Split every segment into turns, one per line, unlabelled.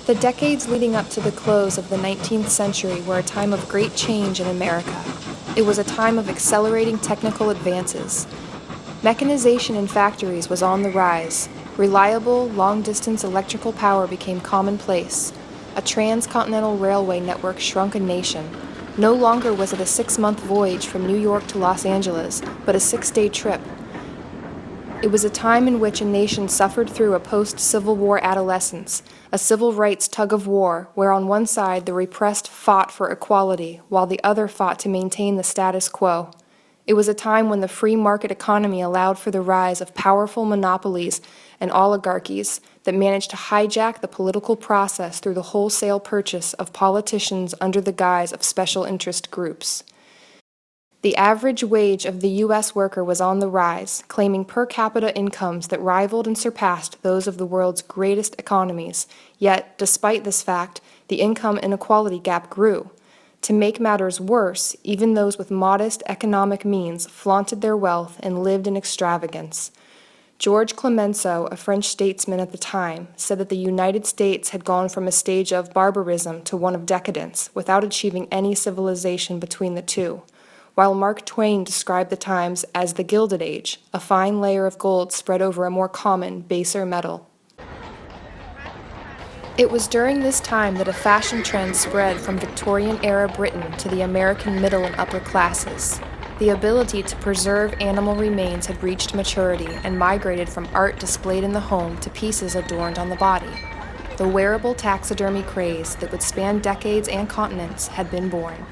The decades leading up to the close of the 19th century were a time of great change in America. It was a time of accelerating technical advances. Mechanization in factories was on the rise. Reliable, long-distance electrical power became commonplace. A transcontinental railway network shrunk a nation. No longer was it a 6-month voyage from New York to Los Angeles, but a 6-day trip. It was a time in which a nation suffered through a post-Civil War adolescence, a civil rights tug-of-war where on one side the repressed fought for equality while the other fought to maintain the status quo. It was a time when the free market economy allowed for the rise of powerful monopolies and oligarchies that managed to hijack the political process through the wholesale purchase of politicians under the guise of special interest groups. The average wage of the U.S. worker was on the rise, claiming per capita incomes that rivaled and surpassed those of the world's greatest economies. Yet, despite this fact, the income inequality gap grew. To make matters worse, even those with modest economic means flaunted their wealth and lived in extravagance. George Clemenceau, a French statesman at the time, said that the United States had gone from a stage of barbarism to one of decadence, without achieving any civilization between the two. While Mark Twain described the times as the Gilded Age, a fine layer of gold spread over a more common, baser metal. It was during this time that a fashion trend spread from Victorian-era Britain to the American middle and upper classes. The ability to preserve animal remains had reached maturity and migrated from art displayed in the home to pieces adorned on the body. The wearable taxidermy craze that would span decades and continents had been born.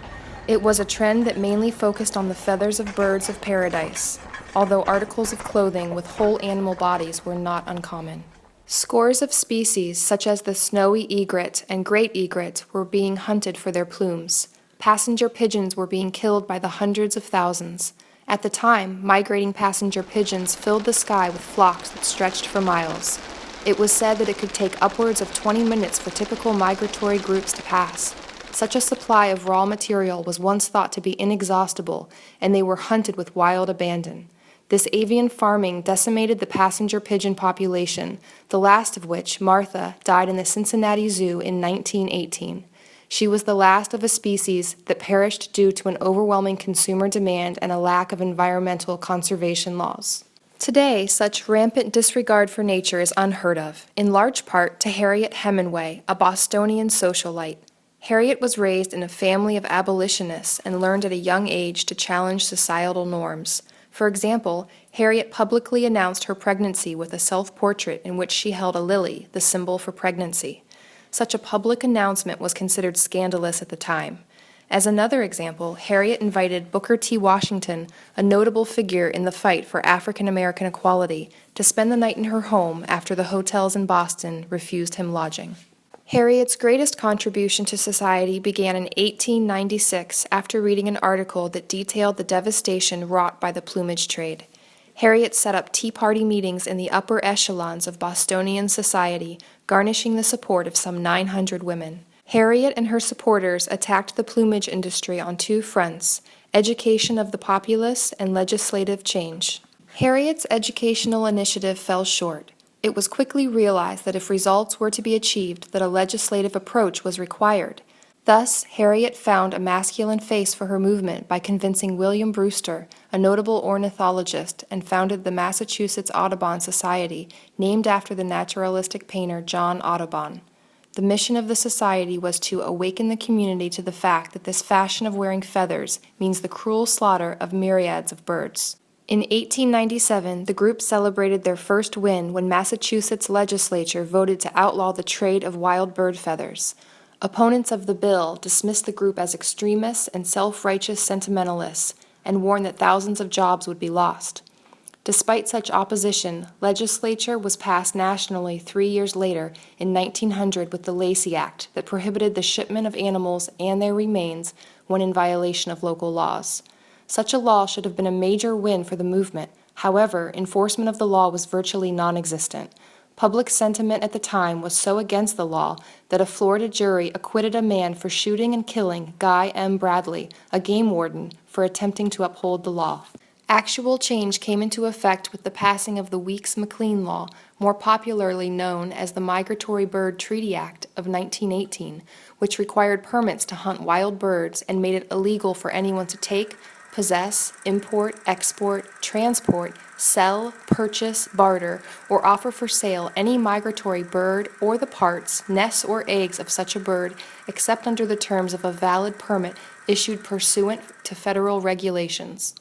It was a trend that mainly focused on the feathers of birds of paradise, although articles of clothing with whole animal bodies were not uncommon. Scores of species, such as the snowy egret and great egret, were being hunted for their plumes. Passenger pigeons were being killed by the hundreds of thousands. At the time, migrating passenger pigeons filled the sky with flocks that stretched for miles. It was said that it could take upwards of 20 minutes for typical migratory groups to pass. Such a supply of raw material was once thought to be inexhaustible, and they were hunted with wild abandon. This avian farming decimated the passenger pigeon population, the last of which, Martha, died in the Cincinnati Zoo in 1918. She was the last of a species that perished due to an overwhelming consumer demand and a lack of environmental conservation laws. Today, such rampant disregard for nature is unheard of, in large part to Harriet Hemenway, a Bostonian socialite. Harriet was raised in a family of abolitionists and learned at a young age to challenge societal norms. For example, Harriet publicly announced her pregnancy with a self-portrait in which she held a lily, the symbol for pregnancy. Such a public announcement was considered scandalous at the time. As another example, Harriet invited Booker T. Washington, a notable figure in the fight for African American equality, to spend the night in her home after the hotels in Boston refused him lodging. Harriet's greatest contribution to society began in 1896 after reading an article that detailed the devastation wrought by the plumage trade. Harriet set up tea party meetings in the upper echelons of Bostonian society, garnishing the support of some 900 women. Harriet and her supporters attacked the plumage industry on two fronts: education of the populace and legislative change. Harriet's educational initiative fell short. It was quickly realized that if results were to be achieved, that a legislative approach was required. Thus, Harriet found a masculine face for her movement by convincing William Brewster, a notable ornithologist, and founded the Massachusetts Audubon Society, named after the naturalistic painter John Audubon. The mission of the society was to awaken the community to the fact that this fashion of wearing feathers means the cruel slaughter of myriads of birds. In 1897, the group celebrated their first win when Massachusetts legislature voted to outlaw the trade of wild bird feathers. Opponents of the bill dismissed the group as extremists and self-righteous sentimentalists and warned that thousands of jobs would be lost. Despite such opposition, legislature was passed nationally 3 years later in 1900 with the Lacey Act that prohibited the shipment of animals and their remains when in violation of local laws. Such a law should have been a major win for the movement. However, enforcement of the law was virtually non-existent. Public sentiment at the time was so against the law that a Florida jury acquitted a man for shooting and killing Guy M. Bradley, a game warden, for attempting to uphold the law. Actual change came into effect with the passing of the Weeks-McLean Law, more popularly known as the Migratory Bird Treaty Act of 1918, which required permits to hunt wild birds and made it illegal for anyone to take, possess, import, export, transport, sell, purchase, barter, or offer for sale any migratory bird or the parts, nests, or eggs of such a bird except under the terms of a valid permit issued pursuant to federal regulations.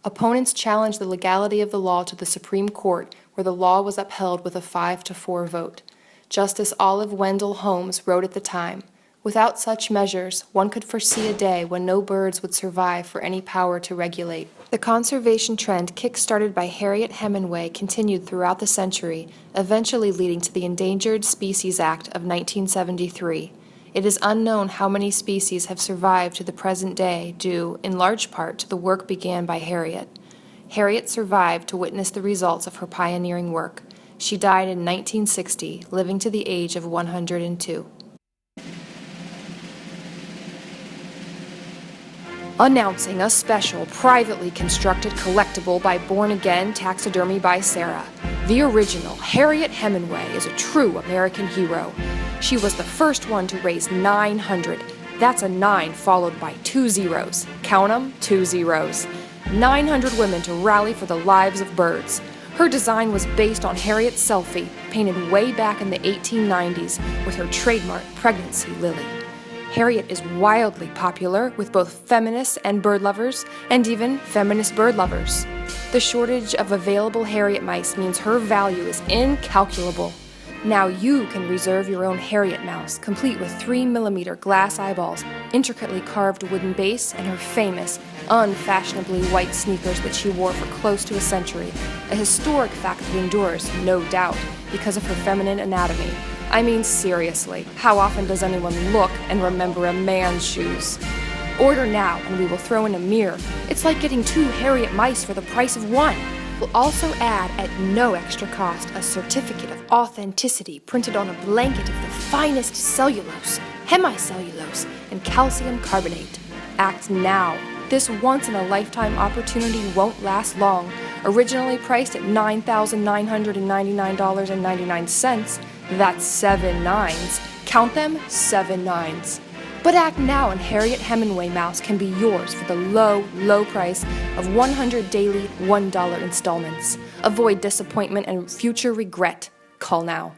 Opponents challenged the legality of the law to the Supreme Court, where the law was upheld with a 5-4 vote. Justice Olive Wendell Holmes wrote at the time, "Without such measures, one could foresee a day when no birds would survive for any power to regulate." The conservation trend kick-started by Harriet Hemenway continued throughout the century, eventually leading to the Endangered Species Act of 1973. It is unknown how many species have survived to the present day due, in large part, to the work began by Harriet. Harriet survived to witness the results of her pioneering work. She died in 1960, living to the age of 102. Announcing a special, privately constructed collectible by Born Again Taxidermy by Sarah. The original Harriet Hemenway is a true American hero. She was the first one to raise 900. That's a 9 followed by 2 zeros. Count 'em, 2 zeros. 900 women to rally for the lives of birds. Her design was based on Harriet's selfie, painted way back in the 1890s with her trademark pregnancy lily. Harriet is wildly popular with both feminists and bird lovers, and even feminist bird lovers. The shortage of available Harriet mice means her value is incalculable. Now you can reserve your own Harriet mouse, complete with 3mm glass eyeballs, intricately carved wooden base, and her famous, unfashionably white sneakers that she wore for close to a century. A historic fact that endures, no doubt, because of her feminine anatomy. I mean, seriously, how often does anyone look and remember a man's shoes? Order now and we will throw in a mirror. It's like getting 2 Harriet mice for the price of 1. We'll also add, at no extra cost, a certificate of authenticity printed on a blanket of the finest cellulose, hemicellulose, and calcium carbonate. Act now. This once-in-a-lifetime opportunity won't last long. Originally priced at $9,999.99, that's 7 nines. Count them, 7 nines. But act now and Harriet Hemenway mouse can be yours for the low, low price of 100 daily $1 installments. Avoid disappointment and future regret. Call now.